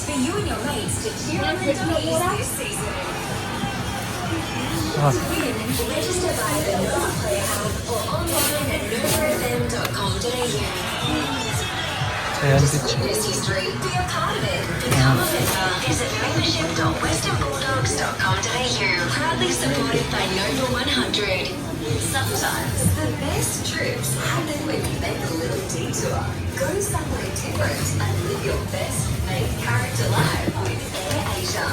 for you and your mates to cheer on the Doggies this season. To win, register via the Nova Player app or online at novafm.com.au. Witness history, be a part of it. Become a member. Visit membership.westernbulldogs.com.au. Proudly supported by Nova 100. Sometimes the best trips happen when you make a little detour. Go somewhere different and live your best main character life with Air Asia.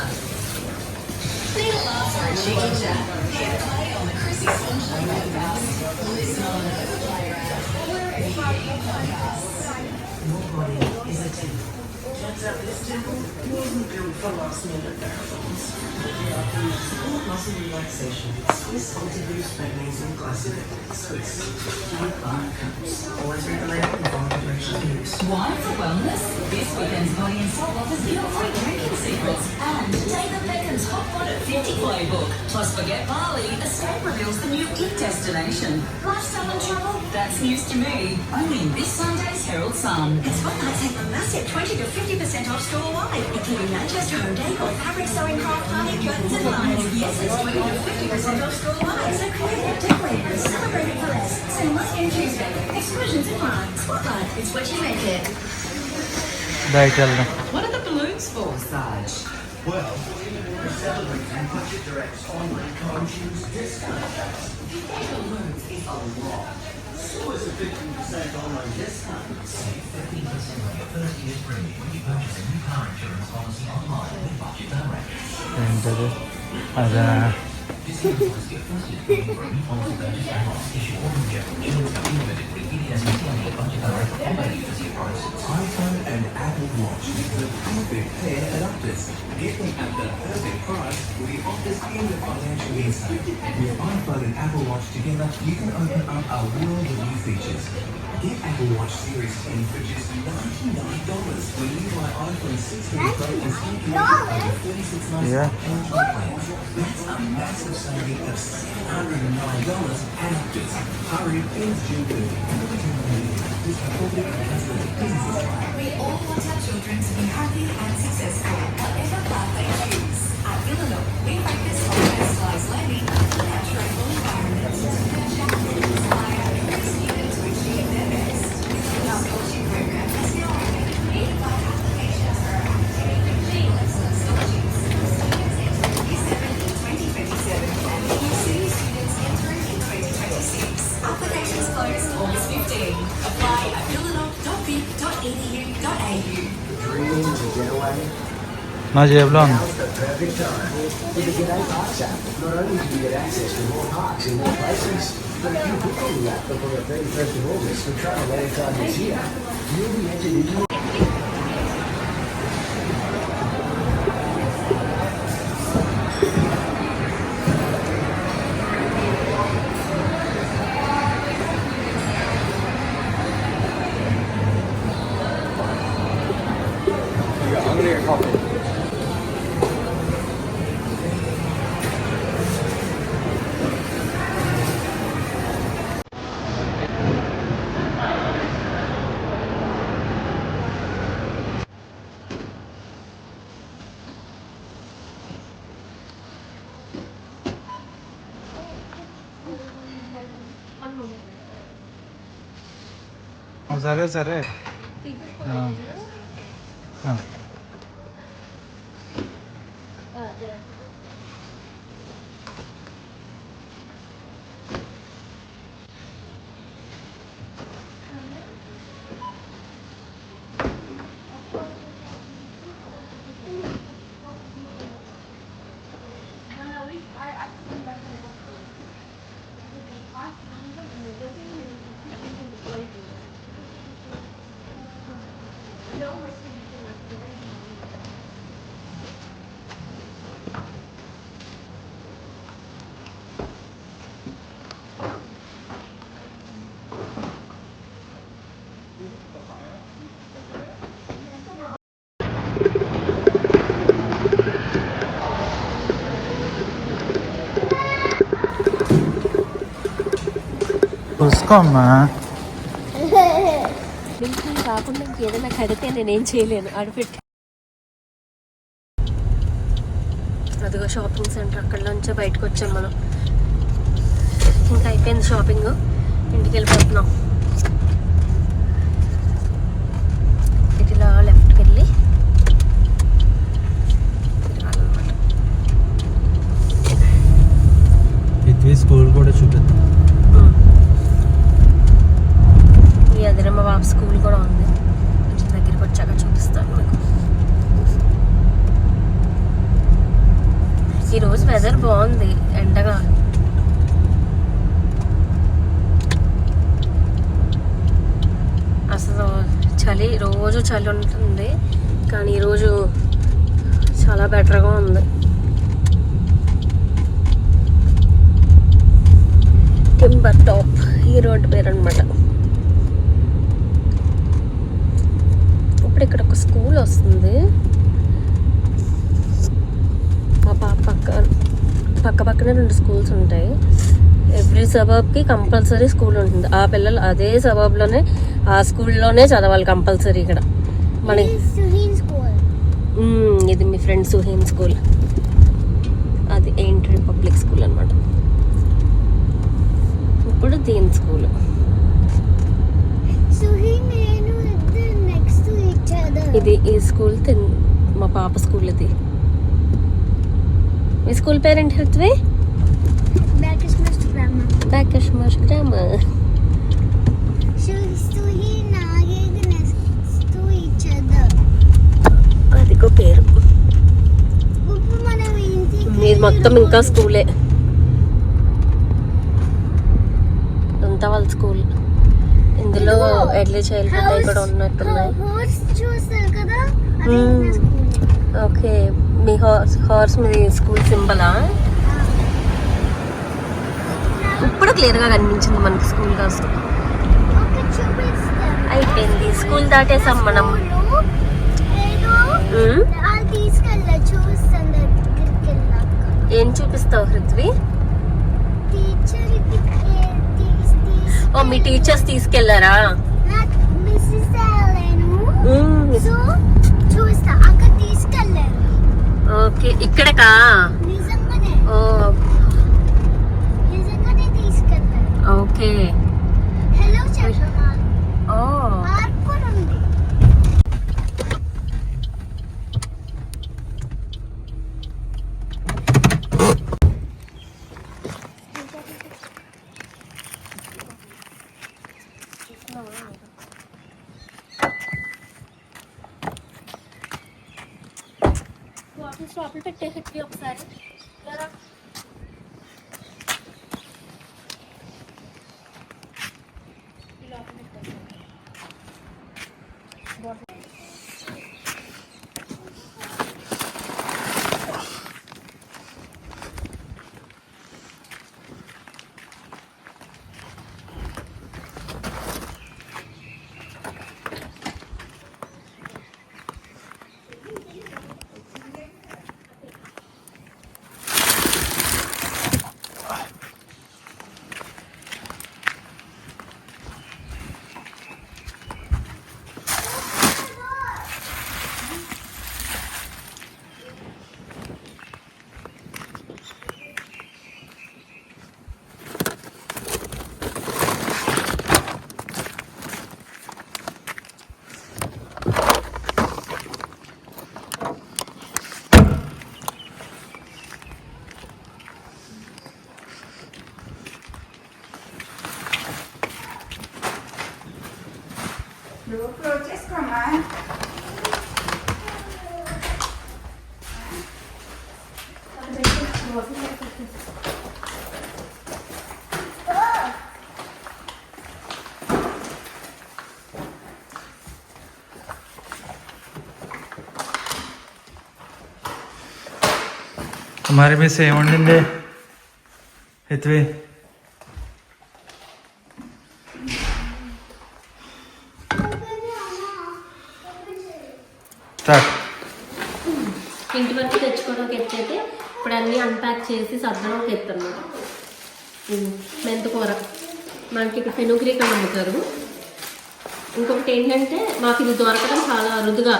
Need a laugh or a cheeky chat? Hit play on the Chrissy Sunshine podcast. Listen on the Nova Player app or wherever you get your podcasts. Your body is a temple. Turns out this temple wasn't built for last-minute marathons. Support muscle relaxation with Swiss Ultra-Boost magnesium glycinate. Swiss. One Clark cups. Always regulated with moderation use. Wine for wellness. This weekend's Body and Soul offers guilt-free drinking secrets and David Beckham's Hot Pot at 50 playbook. Plus, forget Bali. Escape reveals the new It destination. Lifestyle and travel? That's news to me. Only in this Sunday's Herald Sun. It's Spotlight take a massive 20 to 50% off store-wide, including Manchester Home Decor, fabric sewing, craft party, curtains and blinds. Yes, it's 20 to 50% off store-wide. So create a decorate and celebrate it for less. Send less in Tuesday. Exclusions apply. Spotlight, it's what you make it. What are the balloons for, Saj? Well, we celebrate and Budget Direct's online car insurance discount. Balloons is a lot. So it's a 15% online discount. Save 15% on your first year's premium when you purchase a new car insurance policy online with Budget Direct. Discount applies to your first year's premium for a new policy purchase online. Issue all new general insurance company limited with EDSMT Budget Direct or by agency prices. iPhone and Apple Watch is the perfect pair at Optus. Get them at the perfect price with the Optus end of financial year sale. With iPhone and Apple Watch together, you can open up a world of new features. Get Apple Watch Series 10 for just $99 when you buy iPhone 16 Pro and sneaking over $36.99 Android plans. That's a massive saving of $709 at Optus. Hurry, it's June 30. This public customer business plan. We all want our children to be happy and successful, whatever path they choose. At Villanova, we focus on personalised learning, natural environment, to nurture and inspire every student to achieve their best. Our scholarship program has now opened. Apply applications for our academic and excellent scholarships. Students entering Year 7 in 2027 and Year 6 students entering in 2026. Applications close August 15. Apply at villanova.vic.edu.au. Dreaming to get away? నా జేబులో ఉంది. Now's the perfect time. With the G'day Parks app, not only do you get access to more parks in more places, but if you book on the app before the 31st of August for travel anytime this year, you'll be entered into I'm gonna get coffee. సరే సరే చూసుకోమ్మా. కాకుండా ఇంకేదైనా కడితే నేనేం చేయలేను ఆడపెట్టి అదిగో shopping centre, అక్కడ నుంచే బయటకు వచ్చాం మనం. ఇంకా అయిపోయింది షాపింగ్, ఇంటికి వెళ్ళిపోతున్నాం. ఇట్లా లెఫ్ట్కి వెళ్ళి తిరగాలన్నమాట. ఇది స్కూల్ కూడా చూపిద్దాం. ఈ అదిరమ్మ బాబు స్కూల్ కూడా ఉంది, కొంచెం దగ్గరికి వచ్చాక చూపిస్తాను మీకు. ఈరోజు వెదర్ బాగుంది, ఎండగా. అసలు చలి, రోజు చలి ఉంటుంది, కానీ ఈరోజు చాలా బెటర్గా ఉంది. టింబర్ టాప్ ఈ రోడ్డు పేరు అనమాట. ఇప్పుడు ఇక్కడ ఒక స్కూల్ వస్తుంది, మా పాప పక్కనే 2 స్కూల్స్ ఉంటాయి. ఎవ్రీ సబర్బ్కి కంపల్సరీ స్కూల్ ఉంటుంది. ఆ పిల్లలు అదే సబర్బ్లోనే ఆ స్కూల్లోనే చదవాలి కంపల్సరీ. ఇక్కడ మన ఇది మీ ఫ్రెండ్ సుహీన్ స్కూల్, అది ఏంటి పబ్లిక్ స్కూల్ అనమాట. ఇప్పుడు దీని స్కూల్. ఇది ఈ స్కూల్ మా పాప స్కూల్. ఇది మీ స్కూల్ పేరేంటి హృత్వి? బ్యాకష్మర్ష్ గ్రామర్. అదిగో పేరు. ఇది మొత్తం ఇంకా స్కూలే, అంతా వాళ్ళ స్కూల్. ఇందులో ఎర్లీ చైల్డ్హుడ్ అవి కూడా ఉన్నట్టున్నాయి. ఓకే, మీ హార్స్ మీ స్కూల్ సింబలా? ఇప్పుడు క్లియర్గా కనిపించింది మనకి స్కూల్ కాస్త. అయిపోయింది, స్కూల్ దాటేసాం మనం. ఏం చూపిస్తావు హృత్వి? ఓ, మీ టీచర్స్ తీసుకెళ్లారా? ఓకే, ఇక్కడకా? ఓ ఓకే. ఓ స్టాప్లు పెట్టేసి ఒకసారి. క్లోజ్ చేసుకోమ్మా. तुम्हारे में से వండింది హృత్వి? స్టార్ట్. ఇంటి వరకు తెచ్చుకోవడానికి ఎత్తైతే ఇప్పుడు అన్నీ అన్ప్యాక్ చేసి సర్దడానికి ఎత్తన్నమాట. మెంతకూర మనకి ఇక్కడ ఫెనుగ్రీక్ అని అమ్ముతారు. ఇంకొకటి ఏంటంటే మాకు ఇది దొరకడం చాలా అరుదుగా,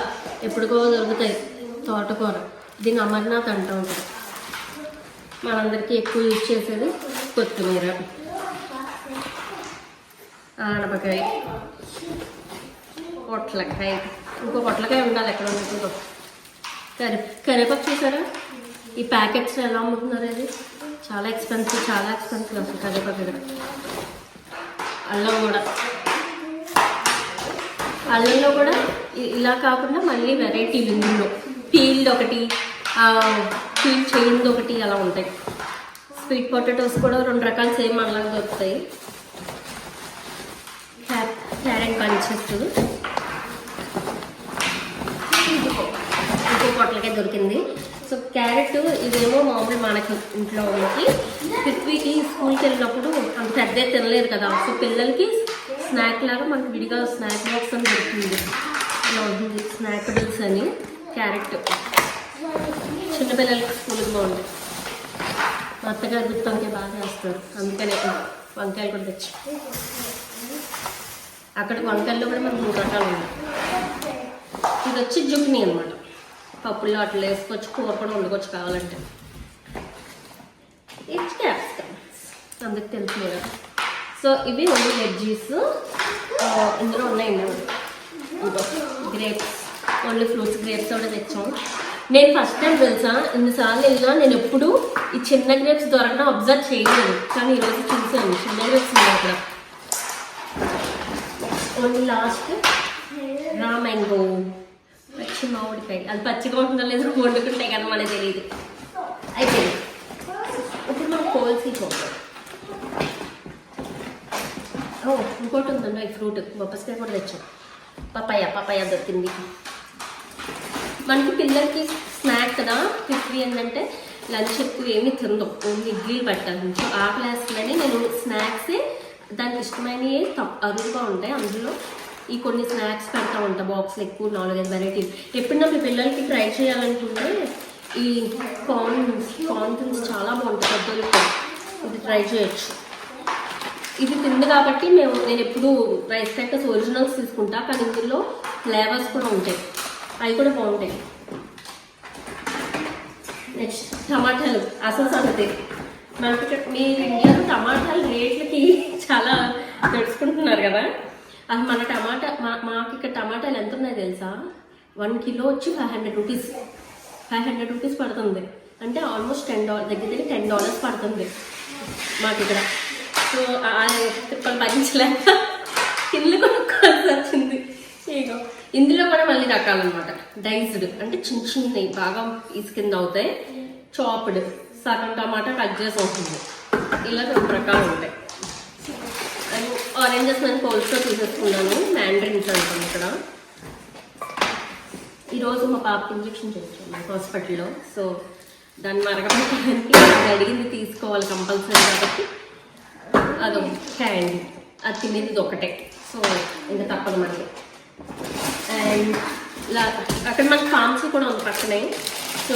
ఎప్పుడుకో దొరుకుతాయి తోటకూర. దీన్ని అమర్నాథ్ అంటూ ఉంటారు. మనందరికీ ఎక్కువ యూజ్ చేసేది కొత్తిమీర, ఆనపకాయ, పొట్లకాయ, ఇంకో పొట్లకాయ ఉండాలి ఎక్కడ ఉంటుందో, కరివేపాకు చూసారా ఈ ప్యాకెట్స్ ఎలా అమ్ముతున్నారు, అది చాలా ఎక్స్పెన్సివ్ అసలు కరివేపాకు ఇక్కడ. అల్లం కూడా, అల్లంలో కూడా ఇలా కాకుండా మళ్ళీ వెరైటీలు ఇందులో పీల్డ్ ఒకటి, పీల్ చేయింది ఒకటి అలా ఉంటాయి. స్వీట్ పొటాటోస్ కూడా 2 రకాలు సేమ్ అలాగే దొరుకుతాయి. క్యారెట్ బంచెస్, ఇంకో పొట్లకాయ దొరికింది. సో క్యారెట్ ఇదేమో మామూలు మనకి ఇంట్లో వాళ్ళకి, పృథ్వీకి స్కూల్కి వెళ్ళినప్పుడు అంత పెద్ద తినలేదు కదా, సో పిల్లలకి స్నాక్ లాగా మనకి విడిగా స్నాక్ బాక్స్ అని దొరుకుతుంది. ఇలా ఉంటుంది స్నాకబుల్స్ అని. క్యారెట్ చిన్నపిల్లలకి స్కూల్కి బాగుంటుంది. మా అత్తగారు గుత్తి వంకాయ బాగా చేస్తారు, అందుకనే వంకాయలు కూడా తెచ్చి. అక్కడ వంకాయల్లో కూడా మనకు 3 రకాలు ఉన్నాయి. ఇది వచ్చి జుక్ని అనమాట, పప్పుల్లో అట్లా వేసుకోవచ్చు, కూర కూడా వండుకోవచ్చు కావాలంటే. ఇట్స్ క్యాప్సికమ్స్ అందుకు తెలుసు కదా. సో ఇవి ఓన్లీ వెజ్జీస్, ఇందులో ఉన్నాయండి. గ్రేప్స్, ఓన్లీ ఫ్రూట్స్, గ్రేప్స్ కూడా తెచ్చాం. నేను ఫస్ట్ టైం తెలుసా ఇన్నిసార్లు వెళ్ళినా నేను ఎప్పుడు ఈ చిన్న గ్రేప్స్ దొరకడం అబ్జర్వ్ చేయలేదు, కానీ ఈరోజు చూసాను చిన్న గ్రేప్స్ ఉన్నాయి అక్కడ. ఓన్లీ లాస్ట్ రా మ్యాంగో, పచ్చి మామిడికాయ, అది పచ్చిగా ఉంటుందో లేదో వండుకుంటే కదా మనకి తెలియదు. అయిపోయింది. ఇప్పుడు మనం కోల్సీ చూద్దాం. ఇంకోటి ఉందండి ఈ ఫ్రూట్, బొప్పస్కాయ కూడా తెచ్చాం. పపాయ దొరికింది మనకి. పిల్లలకి స్నాక్ కదా, పృథ్వీ ఏంటంటే లంచ్ ఎక్కువ ఏమీ తిందాం, ఓన్లీ ఇడ్లీలు పెట్టాలి. సో ఆ క్లాస్లోనే నేను స్నాక్సే దానికి ఇష్టమైనవి అరుదుగా ఉంటాయి, అందులో ఈ కొన్ని స్నాక్స్ పెడతా ఉంటా బాక్స్లో, ఎక్కువ 4-5 వెరైటీలు. ఎప్పుడన్నా మీ పిల్లలకి ట్రై చేయాలనుకుంటే ఈ కార్న్స్ చాలా బాగుంటాయి, పెద్దోళ్ళకి ఇది ట్రై చేయొచ్చు. ఇది తింది కాబట్టి నేను ఎప్పుడు రైస్ క్రాకర్స్ ఒరిజినల్స్ తీసుకుంటా, కానీ ఇందులో ఫ్లేవర్స్ కూడా ఉంటాయి, అవి కూడా బాగుంటాయి. నెక్స్ట్ టమాటాలు, అసలు సంగతి మనకి మీరు ఇండియాలో టమాటాలు రేట్లకి చాలా తెలుసుకుంటున్నారు కదా. అది మన టమాటా మాకు ఇక్కడ టమాటాలు ఎంత ఉన్నాయో తెలుసా, 1 కిలో వచ్చి 500 రూపీస్, 500 రూపీస్ పడుతుంది. అంటే ఆల్మోస్ట్ $10 దగ్గర $10 పడుతుంది మాకు ఇక్కడ. సో తిప్పలు భరించలేక కింద కొనుక్కోవాల్సి వచ్చింది. ఇగో ఇందులో కూడా మళ్ళీ రకాలన్నమాట. డైస్డ్ అంటే చిన్నవి బాగా పీస్ కింద అవుతాయి, చాప్డ్ సగం టమాటా కట్ చేసి అవుతుంది. ఇలా 2 రకాలు ఉంటాయి. ఆరెంజెస్ నేను కోల్స్లో తీసేసుకున్నాను, మ్యాండరిన్స్ అంటాను ఇక్కడ. ఈరోజు మా పాపకి ఇంజెక్షన్ చేయించాను హాస్పిటల్లో. సో దాన్ని మరగపెట్టడానికి అడిగింది తీసుకోవాలి కంపల్సరీ కాబట్టి అదొక క్యాండీ, అది తినేది ఒకటే. సో ఇంకా తప్పదు మనకి. అండ్ అక్కడ మనకి ఫార్మసీ కూడా ఉంది పక్కనే. సో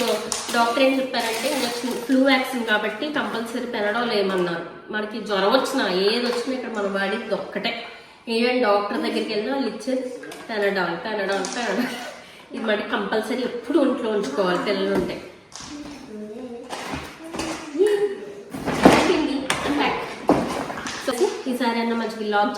డాక్టర్ ఏం చెప్పారంటే ఇంజక్షన్ ఫ్లూ వ్యాక్సిన్ కాబట్టి కంపల్సరీ పెనడాల్ ఏమన్నారు. మనకి జ్వరం వచ్చినా ఏది వచ్చినా ఇక్కడ మనం వాడేది ఒక్కటే. ఈవెన్ డాక్టర్ దగ్గరికి వెళ్ళినా వాళ్ళు ఇచ్చేది పెనడాల్. ఇది మనకి కంపల్సరీ ఎప్పుడు ఒంట్లో ఉంచుకోవాలి పిల్లలు ఉంటే. సో ఈసారి అన్న మంచి లాగ్